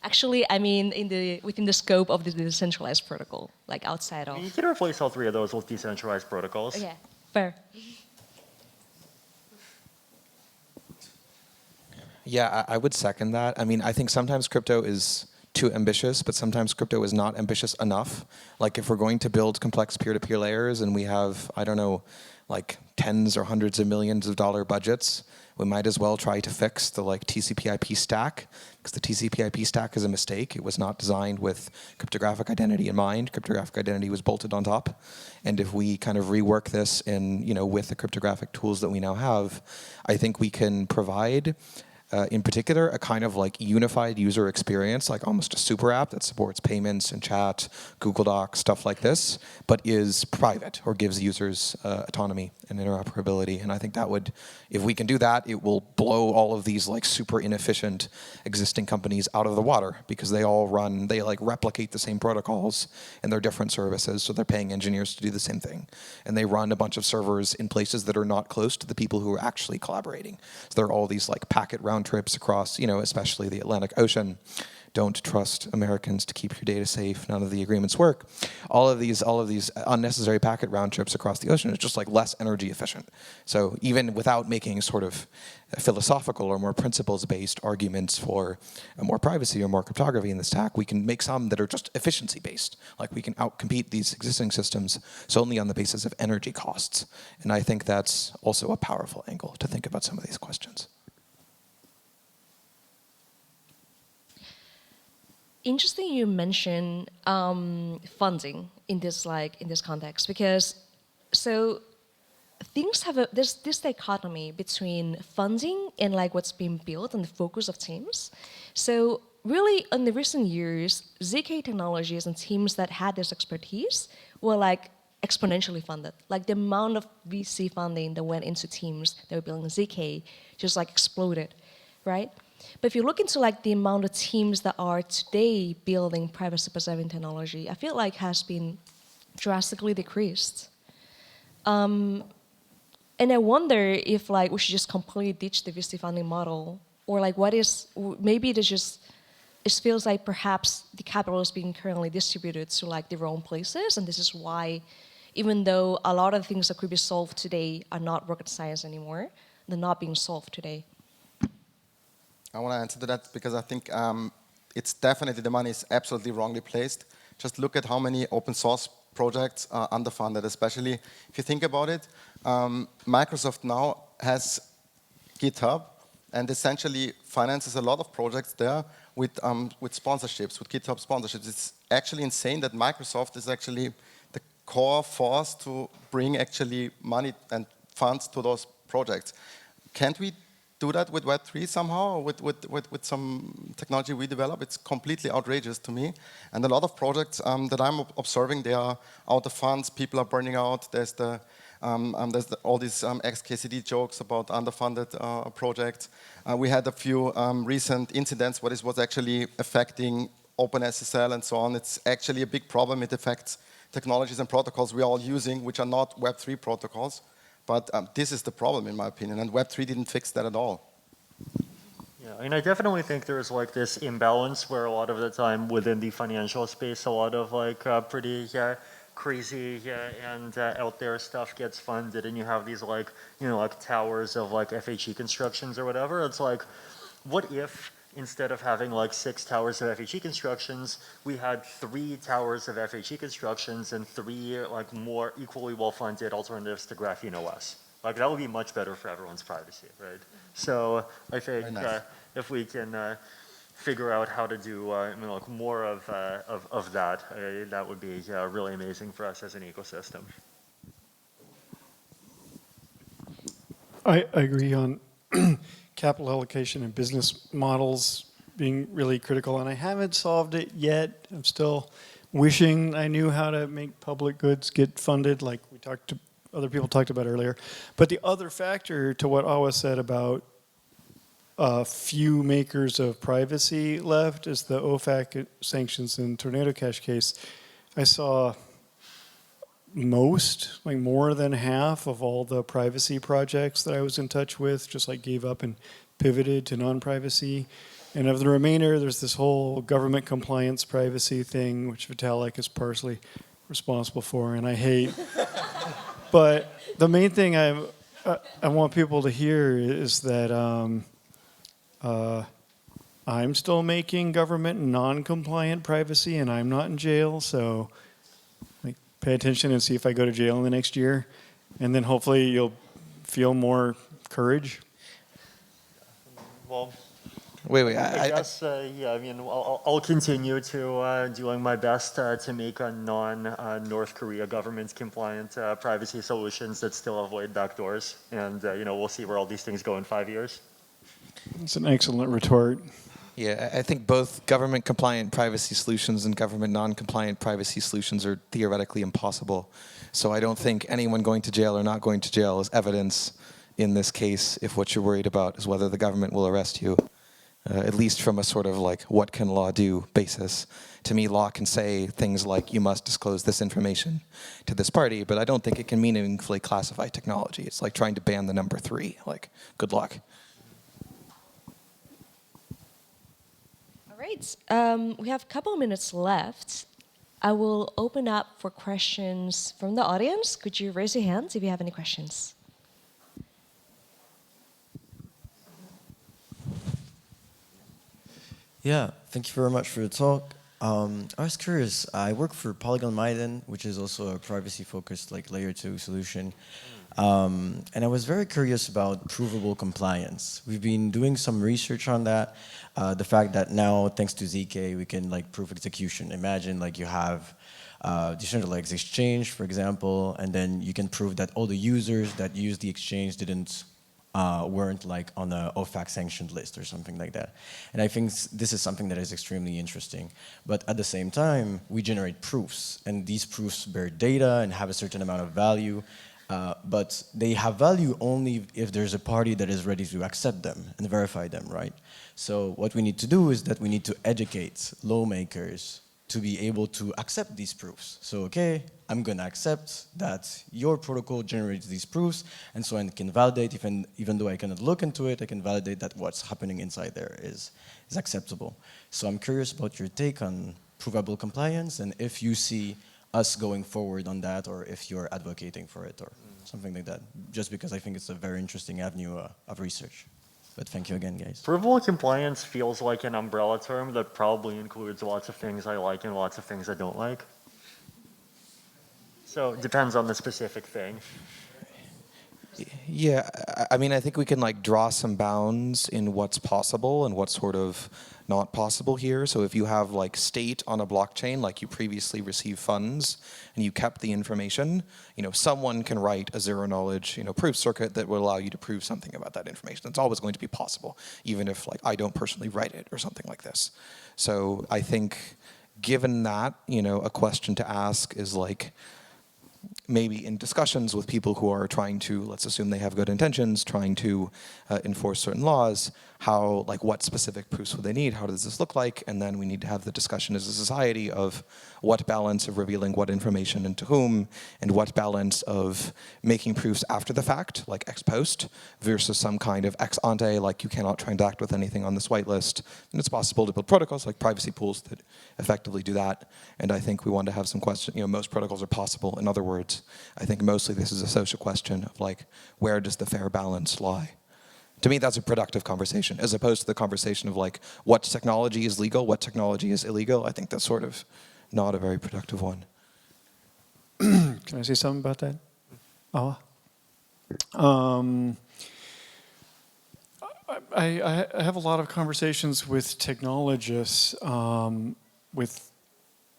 Actually, I mean within the scope of the decentralized protocol, like outside of. You can replace all three of those with decentralized protocols. Okay, fair. Yeah, I would second that. I mean, I think sometimes crypto is too ambitious, but sometimes crypto is not ambitious enough. Like if we're going to build complex peer-to-peer layers and we have, I don't know, like tens or hundreds of millions of dollar budgets, we might as well try to fix the like TCP/IP stack, because the TCP/IP stack is a mistake. It was not designed with cryptographic identity in mind. Cryptographic identity was bolted on top. And if we kind of rework this in, with the cryptographic tools that we now have, I think we can provide in particular, a kind of like unified user experience, like almost a super app that supports payments and chat, Google Docs, stuff like this, but is private or gives users autonomy and interoperability. And I think that would, if we can do that, it will blow all of these like super inefficient existing companies out of the water, because they like replicate the same protocols and they're different services, so they're paying engineers to do the same thing. And they run a bunch of servers in places that are not close to the people who are actually collaborating. So there are all these like packet round trips across, especially the Atlantic Ocean. Don't trust Americans to keep your data safe. None of the agreements work. All of these unnecessary packet round trips across the ocean is just like less energy efficient. So even without making sort of philosophical or more principles-based arguments for more privacy or more cryptography in the stack, we can make some that are just efficiency-based. Like we can outcompete these existing systems solely on the basis of energy costs. And I think that's also a powerful angle to think about some of these questions. Interesting you mention funding in this context, because so things have this dichotomy between funding and like what's being built and the focus of teams. So really, in the recent years, ZK technologies and teams that had this expertise were like exponentially funded. Like the amount of VC funding that went into teams that were building ZK just like exploded, right? But if you look into like the amount of teams that are today building privacy-preserving technology, I feel like has been drastically decreased. And I wonder if like we should just completely ditch the VC funding model, or like what is, maybe it feels like perhaps the capital is being currently distributed to like the wrong places, and this is why, even though a lot of things that could be solved today are not rocket science anymore, they're not being solved today. I want to answer to that because I think it's definitely the money is absolutely wrongly placed. Just look at how many open source projects are underfunded, especially if you think about it. Microsoft now has GitHub and essentially finances a lot of projects there with sponsorships, with GitHub sponsorships. It's actually insane that Microsoft is actually the core force to bring actually money and funds to those projects. Can't we do that with Web3 somehow, or with some technology we develop? It's completely outrageous to me. And a lot of projects that I'm observing, they are out of funds, people are burning out. There's all these XKCD jokes about underfunded projects. We had a few recent incidents where this was actually affecting OpenSSL and so on. It's actually a big problem. It affects technologies and protocols we are all using, which are not Web3 protocols. But this is the problem, in my opinion, and Web3 didn't fix that at all. Yeah, I mean, I definitely think there's like this imbalance where a lot of the time within the financial space, a lot of like pretty crazy and out there stuff gets funded, and you have these like, you know, like towers of like FHE constructions or whatever. It's like, what if instead of having like 6 towers of FHE constructions, we had 3 towers of FHE constructions and 3 like more equally well-funded alternatives to Graphene OS? Like that would be much better for everyone's privacy, right? So I think if we can figure out how to do I mean, like more of that, that would be really amazing for us as an ecosystem. I agree on capital allocation and business models being really critical, and I haven't solved it yet. I'm still wishing I knew how to make public goods get funded, like other people talked about earlier. But the other factor to what Awa said about few makers of privacy left is the OFAC sanctions and Tornado Cash case. I saw like more than half of all the privacy projects that I was in touch with just like gave up and pivoted to non-privacy. And of the remainder, there's this whole government compliance privacy thing, which Vitalik is partially responsible for, and I hate. But the main thing I want people to hear is that I'm still making government non-compliant privacy, and I'm not in jail, so pay attention and see if I go to jail in the next year, and then hopefully you'll feel more courage. Well, Wait. I guess, yeah, I mean, I'll continue to doing my best to make a non-North Korea government compliant privacy solutions that still avoid backdoors, and you know, we'll see where all these things go in 5 years. It's an excellent retort. Yeah, I think both government-compliant privacy solutions and government non-compliant privacy solutions are theoretically impossible. So I don't think anyone going to jail or not going to jail is evidence in this case if what you're worried about is whether the government will arrest you, at least from a sort of like what can law do basis. To me, law can say things like you must disclose this information to this party, but I don't think it can meaningfully classify technology. It's like trying to ban the number 3. Like, good luck. Right, we have a couple of minutes left. I will open up for questions from the audience. Could you raise your hands if you have any questions? Yeah, thank you very much for the talk. I was curious, I work for Polygon Maiden, which is also a privacy-focused like layer 2 solution. And I was very curious about provable compliance. We've been doing some research on that. The fact that now, thanks to ZK, we can like prove execution. Imagine like you have decentralized exchange, for example, and then you can prove that all the users that use the exchange didn't weren't like on a OFAC sanctioned list or something like that. And I think this is something that is extremely interesting. But at the same time, we generate proofs, and these proofs bear data and have a certain amount of value. But they have value only if there's a party that is ready to accept them and verify them, right? So what we need to do is that we need to educate lawmakers to be able to accept these proofs. So, okay, I'm gonna accept that your protocol generates these proofs, and so I can validate, even though I cannot look into it, I can validate that what's happening inside there is acceptable. So I'm curious about your take on provable compliance, and if you see us going forward on that, or if you're advocating for it, or something like that, just because I think it's a very interesting avenue of research. But thank you again, guys. Provable compliance feels like an umbrella term that probably includes lots of things I like and lots of things I don't like. So it depends on the specific thing. Yeah, I mean, I think we can like draw some bounds in what's possible and what's sort of not possible here. So if you have like state on a blockchain, like you previously received funds and you kept the information, you know, someone can write a zero knowledge, you know, proof circuit that will allow you to prove something about that information. It's always going to be possible, even if like I don't personally write it or something like this. So I think given that, you know, a question to ask is like, maybe in discussions with people who are trying to, let's assume they have good intentions, trying to enforce certain laws, how, like, what specific proofs would they need? How does this look like? And then we need to have the discussion as a society of what balance of revealing what information and to whom, and what balance of making proofs after the fact, like ex post, versus some kind of ex ante, like you cannot transact with anything on this whitelist. And it's possible to build protocols like privacy pools that effectively do that. And I think we want to have some question, you know, most protocols are possible. In other words, I think mostly this is a social question of like, where does the fair balance lie? To me, that's a productive conversation, as opposed to the conversation of like, what technology is legal, what technology is illegal. I think that's sort of not a very productive one. Can I say something about that? Awa? I have a lot of conversations with technologists with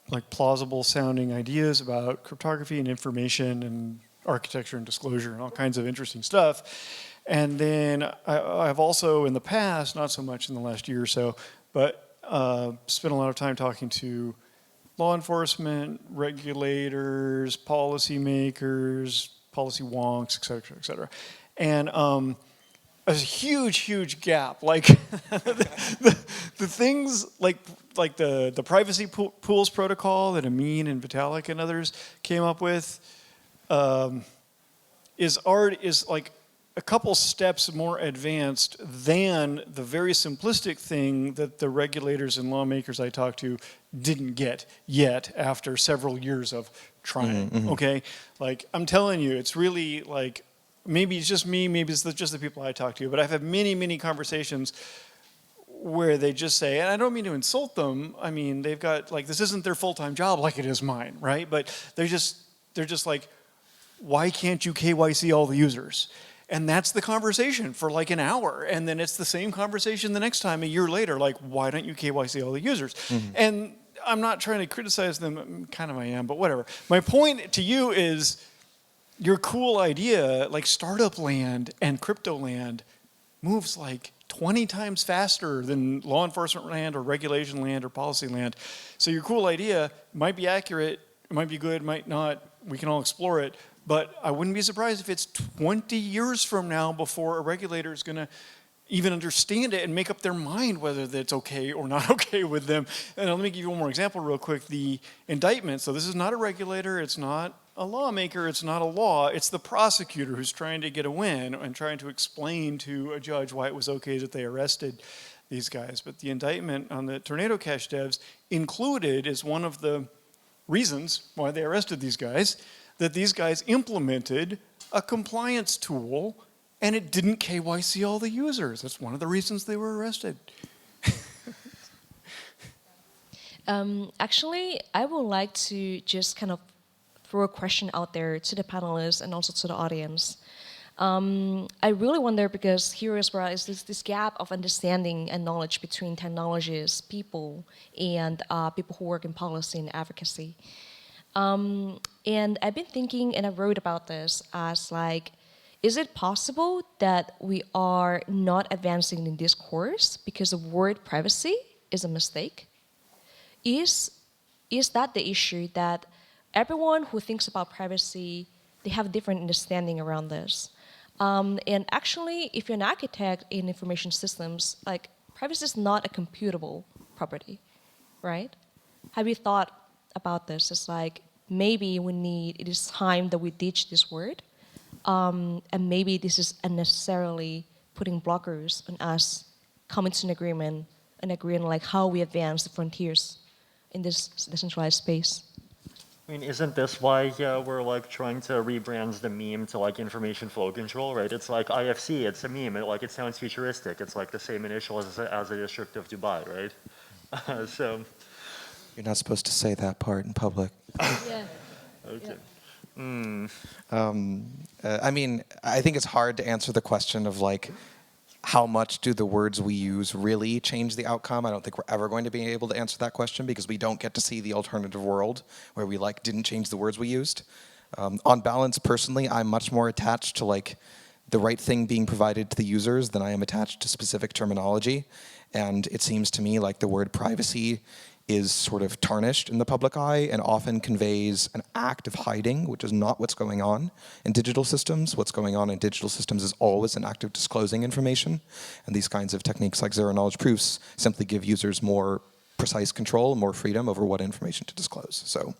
like plausible sounding ideas about cryptography and information and architecture and disclosure and all kinds of interesting stuff. And then I've also in the past, not so much in the last year or so, but spent a lot of time talking to law enforcement, regulators, policymakers, policy wonks, et cetera, et cetera. And there's a huge, huge gap. Like the things like the privacy pools protocol that Amin and Vitalik and others came up with is like a couple steps more advanced than the very simplistic thing that the regulators and lawmakers I talked to didn't get yet after several years of trying, okay? Like, I'm telling you, it's really like, maybe it's just me, maybe it's just the people I talk to, but I've had many, many conversations where they just say, and I don't mean to insult them, I mean, they've got, like, this isn't their full-time job like it is mine, right? But they're just like, why can't you KYC all the users? And that's the conversation for like an hour. And then it's the same conversation the next time a year later, like, why don't you KYC all the users? And I'm not trying to criticize them, kind of I am, but whatever. My point to you is your cool idea, like startup land and crypto land, moves like 20 times faster than law enforcement land or regulation land or policy land. So your cool idea might be accurate, it might be good, might not, we can all explore it. But I wouldn't be surprised if it's 20 years from now before a regulator is going to even understand it and make up their mind whether that's okay or not okay with them. And let me give you one more example real quick. The indictment, so this is not a regulator, it's not a lawmaker, it's not a law, it's the prosecutor who's trying to get a win and trying to explain to a judge why it was okay that they arrested these guys. But the indictment on the Tornado Cash devs included as one of the reasons why they arrested these guys that these guys implemented a compliance tool and it didn't KYC all the users. That's one of the reasons they were arrested. Actually, I would like to just kind of throw a question out there to the panelists and also to the audience. I really wonder, because here as well is this gap of understanding and knowledge between technologists, people, and people who work in policy and advocacy. And I've been thinking, and I wrote about this, as like, is it possible that we are not advancing in this course because the word privacy is a mistake? Is that the issue, that everyone who thinks about privacy, they have different understanding around this? And actually, if you're an architect in information systems, like, privacy is not a computable property, right? Have you thought about this? It's like, maybe it is time that we ditch this word, and maybe this is unnecessarily putting blockers on us coming to an agreement like how we advance the frontiers in this decentralized space. I mean, isn't this why we're like trying to rebrand the meme to like information flow control, right? It's like IFC, it's a meme, it sounds futuristic. It's like the same initial as the District of Dubai, right? So. You're not supposed to say that part in public. Yeah. Okay. I mean, I think it's hard to answer the question of like, how much do the words we use really change the outcome? I don't think we're ever going to be able to answer that question because we don't get to see the alternative world where we like didn't change the words we used. On balance, personally, I'm much more attached to like the right thing being provided to the users than I am attached to specific terminology. And it seems to me like the word privacy is sort of tarnished in the public eye and often conveys an act of hiding, which is not what's going on in digital systems. What's going on in digital systems is always an act of disclosing information. And these kinds of techniques like zero-knowledge proofs simply give users more precise control, more freedom over what information to disclose. So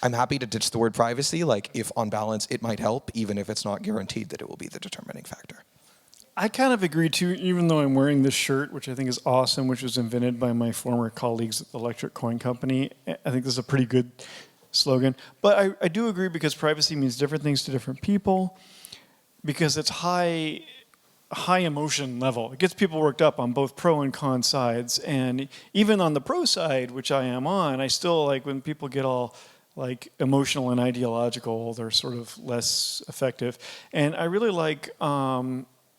I'm happy to ditch the word privacy, like if on balance it might help, even if it's not guaranteed that it will be the determining factor. I kind of agree too, even though I'm wearing this shirt, which I think is awesome, which was invented by my former colleagues at the Electric Coin Company. I think this is a pretty good slogan. But I do agree, because privacy means different things to different people, because it's high emotion level. It gets people worked up on both pro and con sides. And even on the pro side, which I am on, I still like when people get all like emotional and ideological, they're sort of less effective. And I really like,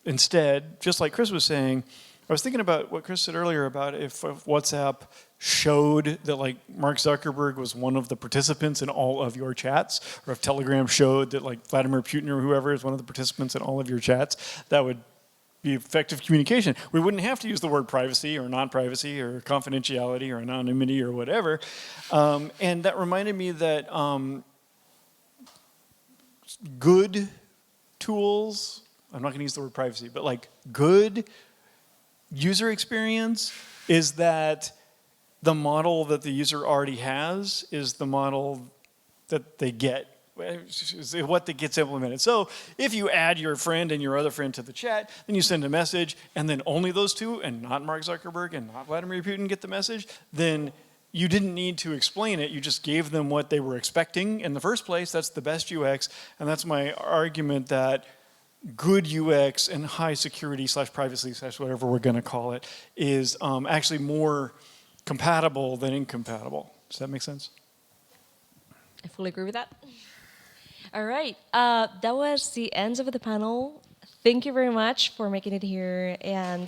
instead, just like Chris was saying, I was thinking about what Chris said earlier about if WhatsApp showed that like Mark Zuckerberg was one of the participants in all of your chats, or if Telegram showed that like Vladimir Putin or whoever is one of the participants in all of your chats, that would be effective communication. We wouldn't have to use the word privacy or non-privacy or confidentiality or anonymity or whatever. And that reminded me that good tools, I'm not going to use the word privacy, but like good user experience is that the model that the user already has is the model that they get, is what that gets implemented. So if you add your friend and your other friend to the chat, then you send a message, and then only those two, and not Mark Zuckerberg and not Vladimir Putin, get the message, then you didn't need to explain it. You just gave them what they were expecting in the first place. That's the best UX, and that's my argument that good UX and high security / privacy / whatever we're going to call it is actually more compatible than incompatible. Does that make sense? I fully agree with that. All right, that was the end of the panel. Thank you very much for making it here, and